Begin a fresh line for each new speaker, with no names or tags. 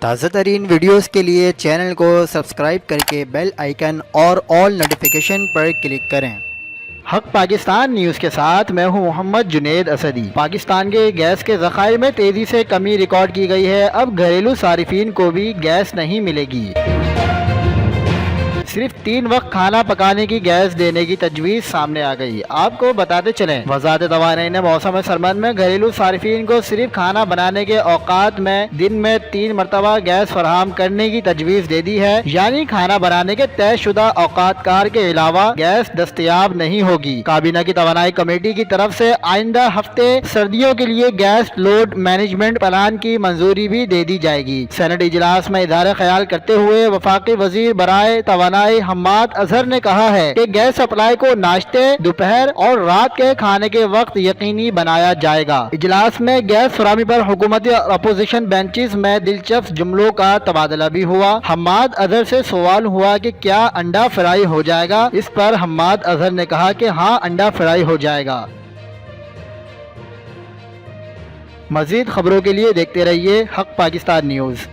تازہ ترین ویڈیوز کے لیے چینل کو سبسکرائب کر کے بیل آئیکن اور آل نوٹیفیکیشن پر کلک کریں۔ حق پاکستان نیوز کے ساتھ میں ہوں محمد جنید اسدی۔ پاکستان کے گیس کے ذخائر میں تیزی سے کمی ریکارڈ کی گئی ہے۔ اب گھریلو صارفین کو بھی گیس نہیں ملے گی۔ صرف 3 وقت کھانا پکانے کی گیس دینے کی تجویز سامنے آ گئی۔ آپ کو بتاتے چلیں، وزارت توانائی نے موسم سرما میں گھریلو صارفین کو صرف کھانا بنانے کے اوقات میں دن میں 3 مرتبہ گیس فراہم کرنے کی تجویز دے دی ہے، یعنی کھانا بنانے کے طے شدہ اوقات کار کے علاوہ گیس دستیاب نہیں ہوگی۔ کابینہ کی توانائی کمیٹی کی طرف سے آئندہ ہفتے سردیوں کے لیے گیس لوڈ مینجمنٹ پلان کی منظوری بھی دے دی جائے گی۔ سینٹ اجلاس میں اظہار خیال کرتے ہوئے وفاقی وزیر برائے توانائی حماد اظہر نے کہا ہے کہ گیس سپلائی کو ناشتے، دوپہر اور رات کے کھانے کے وقت یقینی بنایا جائے گا۔ اجلاس میں گیس فراہمی پر حکومتی اور اپوزیشن بینچز میں دلچسپ جملوں کا تبادلہ بھی ہوا۔ حماد اظہر سے سوال ہوا کہ کیا انڈا فرائی ہو جائے گا؟ اس پر حماد اظہر نے کہا کہ ہاں، انڈا فرائی ہو جائے گا۔ مزید خبروں کے لیے دیکھتے رہیے حق پاکستان نیوز۔